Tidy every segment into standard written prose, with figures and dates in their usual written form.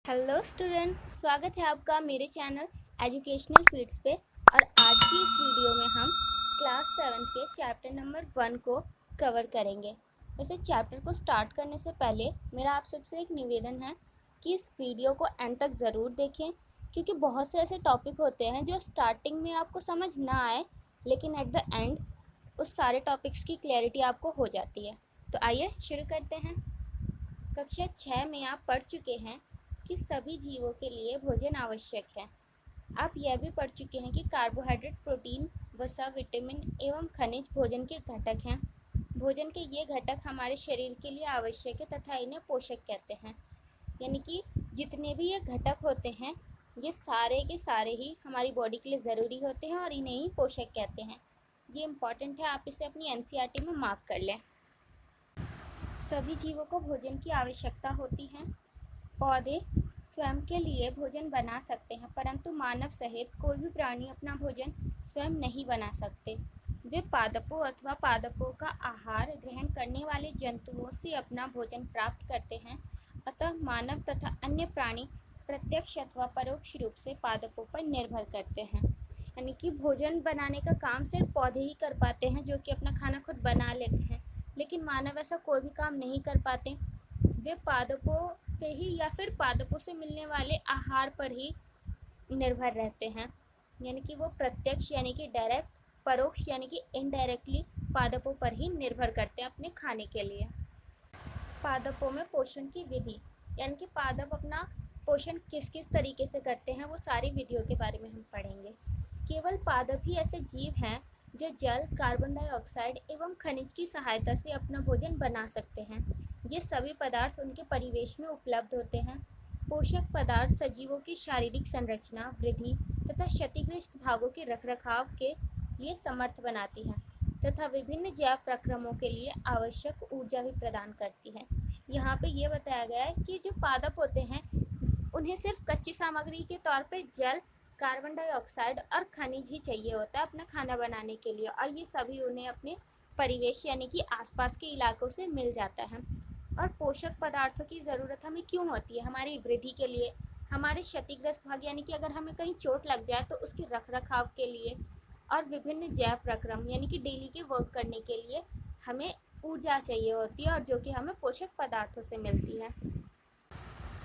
Hello student, स्वागत है आपका मेरे चैनल एजुकेशनल फीड्स पे। और आज की इस वीडियो में हम क्लास 7 के चैप्टर नंबर 1 को कवर करेंगे। वैसे चैप्टर को स्टार्ट करने से पहले मेरा आप सबसे एक निवेदन है कि इस वीडियो को एंड तक ज़रूर देखें, क्योंकि बहुत से ऐसे टॉपिक होते हैं जो स्टार्टिंग में आपको समझ ना आए, लेकिन एट द एंड उस सारे टॉपिक्स की क्लैरिटी आपको हो जाती है। तो आइए शुरू करते हैं। कक्षा 6 में आप पढ़ चुके हैं कि सभी जीवों के लिए भोजन आवश्यक है। आप यह भी पढ़ चुके हैं कि कार्बोहाइड्रेट, प्रोटीन, वसा, विटामिन एवं खनिज भोजन के घटक हैं। भोजन के ये घटक हमारे शरीर के लिए आवश्यक है तथा इन्हें पोषक कहते हैं। यानी कि जितने भी ये घटक होते हैं, ये सारे के सारे ही हमारी बॉडी के लिए ज़रूरी होते हैं और इन्हें ही पोषक कहते हैं। ये इम्पॉर्टेंट है, आप इसे अपनी एनसीईआरटी में मार्क कर लें। सभी जीवों को भोजन की आवश्यकता होती है। पौधे स्वयं के लिए भोजन बना सकते हैं, परंतु मानव सहित कोई भी प्राणी अपना भोजन स्वयं नहीं बना सकते। वे पादपों अथवा पादपों का आहार ग्रहण करने वाले जंतुओं से अपना भोजन प्राप्त करते हैं। अतः मानव तथा अन्य प्राणी प्रत्यक्ष अथवा परोक्ष रूप से पादपों पर निर्भर करते हैं। यानी कि भोजन बनाने का काम सिर्फ पौधे ही कर पाते हैं, जो कि अपना खाना खुद बना लेते हैं, लेकिन मानव ऐसा कोई भी काम नहीं कर पाते। वे पादपों पे ही या फिर पादपों से मिलने वाले आहार पर ही निर्भर रहते हैं। यानी कि वो प्रत्यक्ष यानी कि डायरेक्ट, परोक्ष यानी कि इनडायरेक्टली पादपों पर ही निर्भर करते हैं अपने खाने के लिए। पादपों में पोषण की विधि, यानी कि पादप अपना पोषण किस किस तरीके से करते हैं, वो सारी विधियों के बारे में हम पढ़ेंगे। केवल पादप ही ऐसे जीव हैं जो जल, कार्बन डाइऑक्साइड एवं खनिज की सहायता से अपना भोजन बना सकते हैं। ये सभी पदार्थ उनके परिवेश में उपलब्ध होते हैं। पोषक पदार्थ सजीवों की शारीरिक संरचना, वृद्धि तथा क्षतिग्रस्त भागों के रखरखाव के लिए समर्थ बनाती हैं तथा विभिन्न जैव प्रक्रमों के लिए आवश्यक ऊर्जा भी प्रदान करती है। यहाँ पे ये बताया गया है कि जो पादप होते हैं, उन्हें सिर्फ कच्ची सामग्री के तौर पे जल, कार्बन डाइऑक्साइड और खनिज ही चाहिए होता है अपना खाना बनाने के लिए, और ये सभी उन्हें अपने परिवेश यानी कि आसपास के इलाकों से मिल जाता है। और पोषक पदार्थों की ज़रूरत हमें क्यों होती है? हमारी वृद्धि के लिए, हमारे क्षतिग्रस्त भाग यानी कि अगर हमें कहीं चोट लग जाए तो उसके रखरखाव के लिए, और विभिन्न जैव प्रक्रम यानी कि डेली के वर्क करने के लिए हमें ऊर्जा चाहिए होती है, और जो कि हमें पोषक पदार्थों से मिलती है।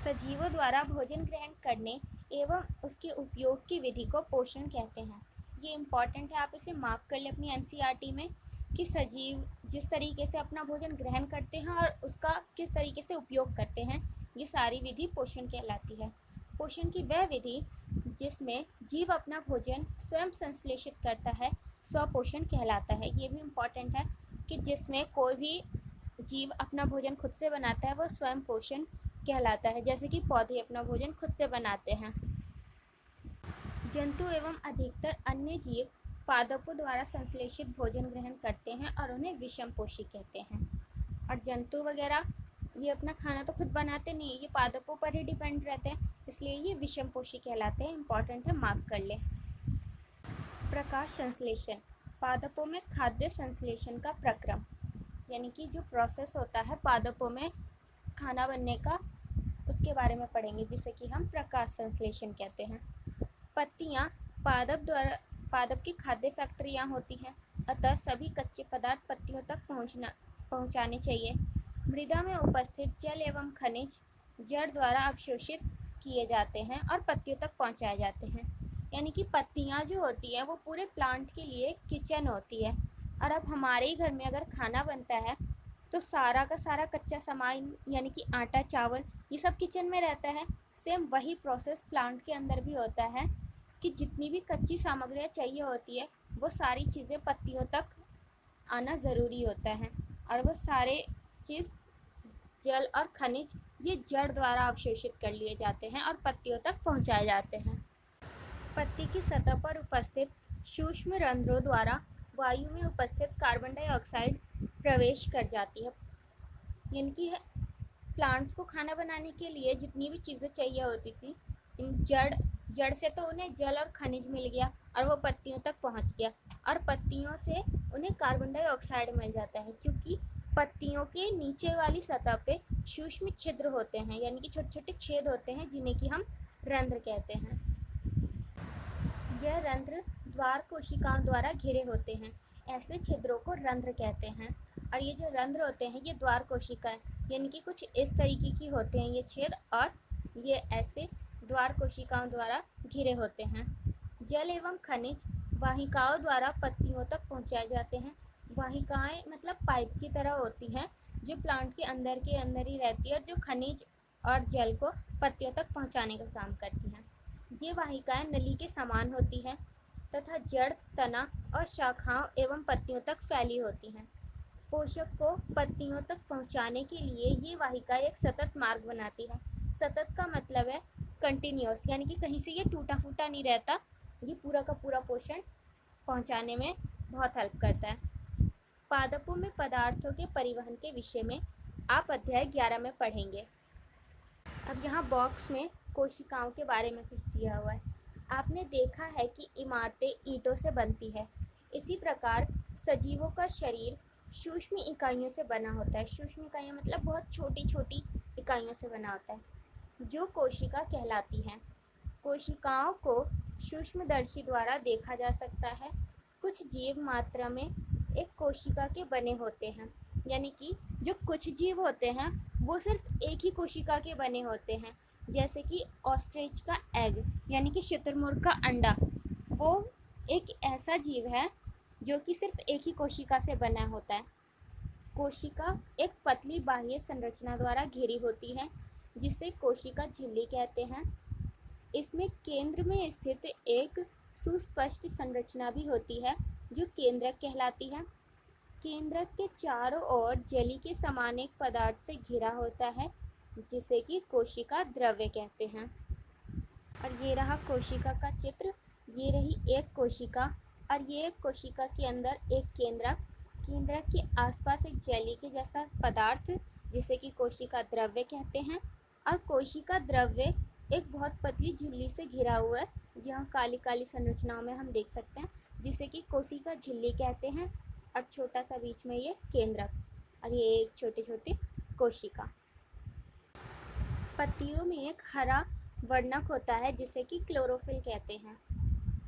सजीवों द्वारा भोजन ग्रहण करने एवं उसके उपयोग की विधि को पोषण कहते हैं। ये इम्पॉर्टेंट है, आप इसे मार्क कर लें अपनी एनसीईआरटी में कि सजीव जिस तरीके से अपना भोजन ग्रहण करते हैं और उसका किस तरीके से उपयोग करते हैं, ये सारी विधि पोषण कहलाती है। पोषण की वह विधि जिसमें जीव अपना भोजन स्वयं संश्लेषित करता है, स्वपोषण कहलाता है। ये भी इम्पॉर्टेंट है कि जिसमें कोई भी जीव अपना भोजन खुद से बनाता है, वो स्वयं पोषण कहलाता है। जैसे कि पौधे अपना भोजन खुद से बनाते हैं। जंतु एवं अधिकतर अन्य जीव पादपों द्वारा संश्लेषित भोजन ग्रहण करते हैं और उन्हें विषमपोषी कहते हैं। और जंतु वगैरह ये अपना खाना तो खुद बनाते नहीं, ये पादपों पर ही डिपेंड रहते हैं, इसलिए ये विषमपोषी कहलाते हैं। इंपॉर्टेंट है, मार्क कर लें। प्रकाश संश्लेषण, पादपों में खाद्य संश्लेषण का प्रक्रम, यानी कि जो प्रोसेस होता है पादपों में खाना बनने का, उसके बारे में पढ़ेंगे, जिसे कि हम प्रकाश संश्लेषण कहते हैं। पत्तियां पादप की खाद्य फैक्ट्रियां होती हैं, अतः सभी कच्चे पदार्थ पत्तियों तक पहुंचाने चाहिए। मृदा में उपस्थित जल एवं खनिज जड़ द्वारा अवशोषित किए जाते हैं और पत्तियों तक पहुंचाए जाते हैं। यानी कि पत्तियां जो होती हैं वो पूरे प्लांट के लिए किचन होती है। और अब हमारे ही घर में अगर खाना बनता है तो सारा का सारा कच्चा सामान यानी कि आटा, चावल, ये सब किचन में रहता है। सेम वही प्रोसेस प्लांट के अंदर भी होता है कि जितनी भी कच्ची सामग्रियाँ चाहिए होती है, वो सारी चीज़ें पत्तियों तक आना ज़रूरी होता है। और वो सारे चीज़ जल और खनिज ये जड़ द्वारा अवशोषित कर लिए जाते हैं और पत्तियों तक पहुंचाए जाते हैं। पत्ती की सतह पर उपस्थित सूक्ष्म रंध्रों द्वारा वायु में उपस्थित कार्बन डाइऑक्साइड प्रवेश कर जाती है। यानी कि प्लांट्स को खाना बनाने के लिए जितनी भी चीज़ें चाहिए होती थी, जड़ से तो उन्हें जल और खनिज मिल गया और वो पत्तियों तक पहुंच गया, और पत्तियों से उन्हें कार्बन डाइऑक्साइड मिल जाता है, क्योंकि पत्तियों के नीचे वाली सतह पे सूक्ष्म छिद्र होते हैं, यानी कि छोटे छोटे छेद होते हैं जिन्हें कि हम रंध्र कहते हैं। यह रंध्र द्वार कोशिकाओं द्वारा घिरे होते हैं, ऐसे छिद्रों को रंध्र कहते हैं। और ये जो रंध्र होते हैं ये द्वार कोशिकाएं, यानी कि कुछ इस तरीके की होते हैं ये छेद, और ये ऐसे द्वार कोशिकाओं द्वारा घिरे होते हैं। जल एवं खनिज वाहिकाओं द्वारा पत्तियों तक पहुंचाए जाते हैं। वाहिकाएं मतलब पाइप की तरह होती हैं जो प्लांट के अंदर ही रहती है और जो खनिज और जल को पत्तियों तक पहुंचाने का काम करती हैं। ये वाहिकाएं नली के समान होती हैं तथा जड़, तना और शाखाओं एवं पत्तियों तक फैली होती हैं। पोषक को पत्तियों तक पहुंचाने के लिए ये वाहिका एक सतत मार्ग बनाती है। सतत का मतलब है कंटिन्यूअस, यानी कि कहीं से ये टूटा फूटा नहीं रहता, ये पूरा का पूरा पोषण पहुंचाने में बहुत हेल्प करता है। पादपों में पदार्थों के परिवहन के विषय में आप अध्याय 11 में पढ़ेंगे। अब यहाँ बॉक्स में कोशिकाओं के बारे में कुछ दिया हुआ है। आपने देखा है कि इमारतें ईंटों से बनती है, इसी प्रकार सजीवों का शरीर सूक्ष्म इकाइयों से बना होता है। सूक्ष्म इकाइयाँ मतलब बहुत छोटी छोटी इकाइयों से बना होता है जो कोशिका कहलाती हैं। कोशिकाओं को सूक्ष्मदर्शी द्वारा देखा जा सकता है। कुछ जीव मात्रा में एक कोशिका के बने होते हैं, यानी कि जो कुछ जीव होते हैं वो सिर्फ एक ही कोशिका के बने होते हैं, जैसे कि ऑस्ट्रिच का एग यानी कि शुतुरमुर्ग का अंडा, वो एक ऐसा जीव है जो कि सिर्फ एक ही कोशिका से बना होता है। कोशिका एक पतली बाह्य संरचना द्वारा घिरी होती है जिसे कोशिका झिल्ली कहते हैं। इसमें केंद्र में स्थित एक सुस्पष्ट संरचना भी होती है जो केंद्रक कहलाती है। केंद्रक के चारों ओर जली के समान एक पदार्थ से घिरा होता है जिसे कि कोशिका द्रव्य कहते हैं। और ये रहा कोशिका का चित्र, ये रही एक कोशिका, और ये एक कोशिका के अंदर एक केंद्रक, केंद्रक के आसपास एक जेली के जैसा पदार्थ जिसे कि कोशिका द्रव्य कहते हैं। और कोशिका द्रव्य एक बहुत पतली झिल्ली से घिरा हुआ है, जहाँ काली काली संरचनाओं में हम देख सकते हैं, जिसे कि कोशिका झिल्ली कहते हैं। और छोटा सा बीच में ये केंद्रक, और ये एक छोटी छोटी कोशिका। पत्तियों में एक हरा वर्णक होता है जिसे कि क्लोरोफिल कहते हैं।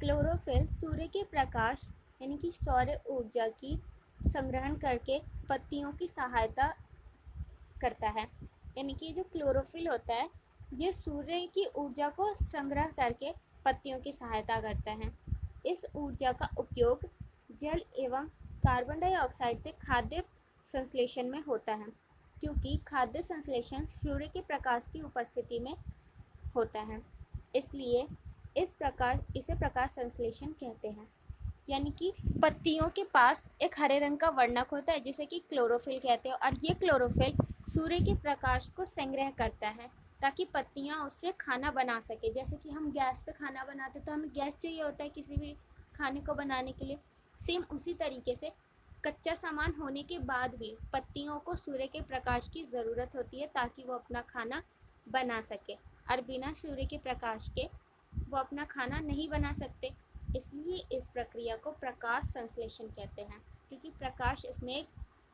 क्लोरोफिल सूर्य के प्रकाश यानी कि सौर ऊर्जा की संग्रहण करके पत्तियों की सहायता करता है। यानी कि जो क्लोरोफिल होता है ये सूर्य की ऊर्जा को संग्रह करके पत्तियों की सहायता करता है। इस ऊर्जा का उपयोग जल एवं कार्बन डाइऑक्साइड से खाद्य संश्लेषण में होता है, क्योंकि खाद्य संश्लेषण सूर्य के प्रकाश की उपस्थिति में होता है, इसलिए इसे प्रकाश संश्लेषण कहते हैं। यानी कि पत्तियों के पास एक हरे रंग का वर्णक होता है जिसे कि क्लोरोफिल कहते हैं, और ये क्लोरोफिल सूर्य के प्रकाश को संग्रह करता है ताकि पत्तियां उससे खाना बना सके। जैसे कि हम गैस पे खाना बनाते तो हमें गैस चाहिए होता है किसी भी खाने को बनाने के लिए, सेम उसी तरीके से कच्चा सामान होने के बाद भी पत्तियों को सूर्य के प्रकाश की ज़रूरत होती है ताकि वो अपना खाना बना सके, और बिना सूर्य के प्रकाश के वो अपना खाना नहीं बना सकते। इसलिए इस प्रक्रिया को प्रकाश संश्लेषण कहते हैं, क्योंकि प्रकाश इसमें एक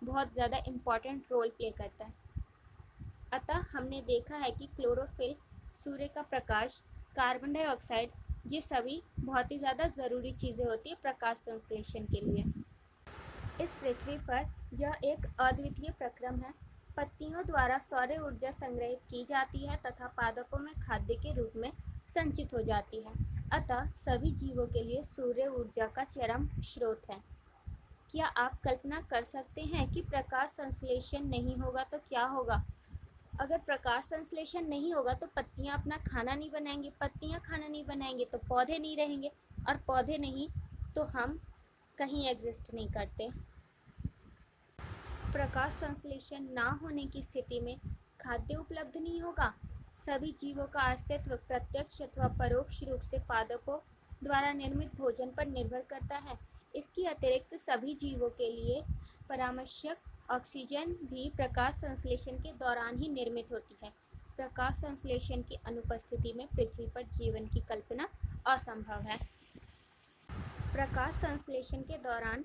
बहुत ज़्यादा इम्पॉर्टेंट रोल प्ले करता है। अतः हमने देखा है कि क्लोरोफिल, सूर्य का प्रकाश, कार्बन डाइऑक्साइड, ये सभी बहुत ही ज़्यादा ज़रूरी चीज़ें होती है प्रकाश संश्लेषण के लिए। इस पृथ्वी पर यह एक अद्वितीय प्रक्रम है। पत्तियों द्वारा सौर ऊर्जा संग्रहित की जाती है तथा पादपों में खाद्य के रूप में संचित हो जाती है। अतः सभी जीवों के लिए सूर्य ऊर्जा का चरम स्रोत है। क्या आप कल्पना कर सकते हैं कि प्रकाश संश्लेषण नहीं होगा तो क्या होगा? अगर प्रकाश संश्लेषण नहीं होगा तो पत्तियां अपना खाना नहीं बनाएंगी, पत्तियां खाना नहीं बनाएंगे तो पौधे नहीं रहेंगे, और पौधे नहीं तो हम कहीं एग्जिस्ट नहीं करते। प्रकाश संश्लेषण ना होने की स्थिति में खाद्य उपलब्ध नहीं होगा। सभी जीवों का अस्तित्व प्रत्यक्ष अथवा परोक्ष रूप से पादपों द्वारा निर्मित भोजन पर निर्भर करता है। इसके अतिरिक्त सभी जीवों के लिए परामर्शक ऑक्सीजन भी प्रकाश संश्लेषण के दौरान ही निर्मित होती है। प्रकाश संश्लेषण की अनुपस्थिति में पृथ्वी पर जीवन की कल्पना असंभव है। प्रकाश संश्लेषण के दौरान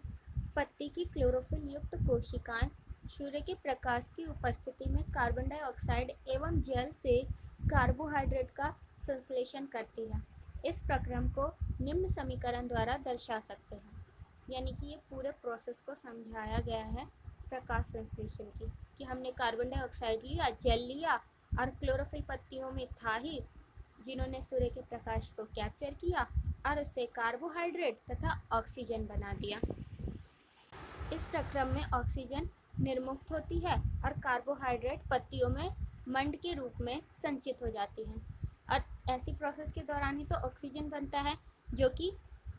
पत्ती की क्लोरोफिल युक्त कोशिकाएं सूर्य के प्रकाश की उपस्थिति में कार्बन डाइऑक्साइड एवं जल से कार्बोहाइड्रेट का संश्लेषण करती है। इस प्रक्रम को निम्न समीकरण द्वारा दर्शा सकते हैं। यानी कि ये पूरे प्रोसेस को समझाया गया है प्रकाश संश्लेषण की, कि हमने कार्बन डाइऑक्साइड लिया, जल लिया और क्लोरोफिल पत्तियों में था ही, जिन्होंने सूर्य के प्रकाश को कैप्चर किया और उससे कार्बोहाइड्रेट तथा ऑक्सीजन बना दिया। इस प्रक्रम में ऑक्सीजन निर्मुक्त होती है और कार्बोहाइड्रेट पत्तियों में मंड के रूप में संचित हो जाती है। और ऐसी प्रोसेस के दौरान ही तो ऑक्सीजन बनता है, जो कि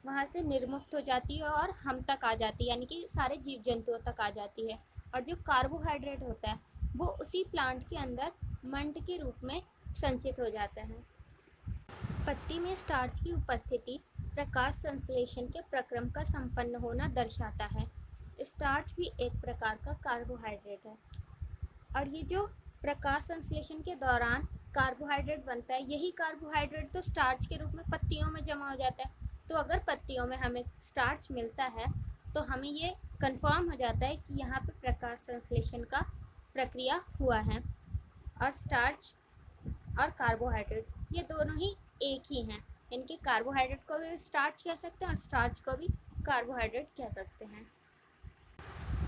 वहाँ से निर्मुक्त हो जाती है और हम तक आ जाती है, यानी कि सारे जीव जंतुओं तक आ जाती है। और जो कार्बोहाइड्रेट होता है वो उसी प्लांट के अंदर मंड के रूप में संचित हो जाता है। पत्ती में स्टार्च की उपस्थिति प्रकाश संश्लेषण के प्रक्रम का संपन्न होना दर्शाता है। स्टार्च भी एक प्रकार का कार्बोहाइड्रेट है और ये जो प्रकाश संश्लेषण के दौरान कार्बोहाइड्रेट बनता है, यही कार्बोहाइड्रेट तो स्टार्च के रूप में पत्तियों में जमा हो जाता है। तो अगर पत्तियों में हमें स्टार्च मिलता है तो हमें ये कंफर्म हो जाता है कि यहाँ पे प्रकाश संश्लेषण का प्रक्रिया हुआ है। और स्टार्च और कार्बोहाइड्रेट ये दोनों ही एक ही हैं। इनके कार्बोहाइड्रेट को भी स्टार्च कह सकते हैं और स्टार्च को भी कार्बोहाइड्रेट कह सकते हैं।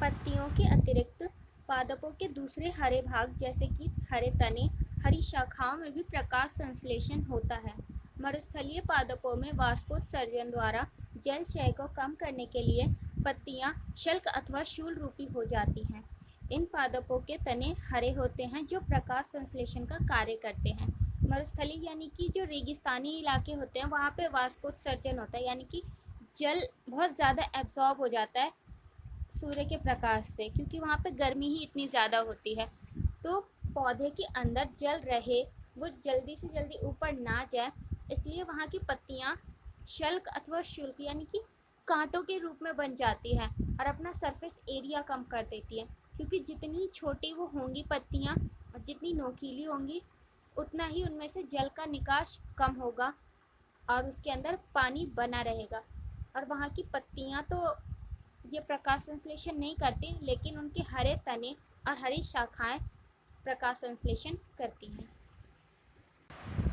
पत्तियों के अतिरिक्त पादपों के दूसरे हरे भाग जैसे कि हरे तने, हरी शाखाओं में भी प्रकाश संश्लेषण होता है। मरुस्थलीय पादपों में वाष्पोत्सर्जन द्वारा जल क्षय को कम करने के लिए पत्तियां शल्क अथवा शूल रूपी हो जाती हैं। इन पादपों के तने हरे होते हैं जो प्रकाश संश्लेषण का कार्य करते हैं। मरुस्थली यानी कि जो रेगिस्तानी इलाके होते हैं वहाँ पे वाष्पोत्सर्जन होता है, यानी कि जल बहुत ज़्यादा एब्जॉर्ब हो जाता है सूर्य के प्रकाश से, क्योंकि वहाँ पे गर्मी ही इतनी ज़्यादा होती है। तो पौधे के अंदर जल रहे, वो जल्दी से जल्दी ऊपर ना जाए, इसलिए वहाँ की पत्तियाँ शल्क अथवा शुल्क यानी कि कांटों के रूप में बन जाती है और अपना सरफेस एरिया कम कर देती है। क्योंकि जितनी छोटी वो होंगी पत्तियाँ और जितनी नोकीली होंगी, उतना ही उनमें से जल का निकास कम होगा और उसके अंदर पानी बना रहेगा। और वहाँ की पत्तियाँ तो ये प्रकाश संश्लेषण नहीं करती, लेकिन उनके हरे तने और हरी शाखाएं प्रकाश संश्लेषण करती हैं।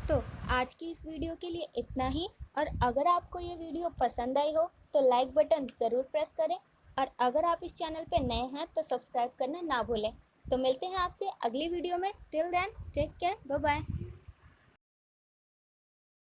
तो आज की इस वीडियो के लिए इतना ही। और अगर आपको ये वीडियो पसंद आई हो तो लाइक बटन ज़रूर प्रेस करें, और अगर आप इस चैनल पे नए हैं तो सब्सक्राइब करना ना भूलें। तो मिलते हैं आपसे अगली वीडियो में। Till then take care, bye bye.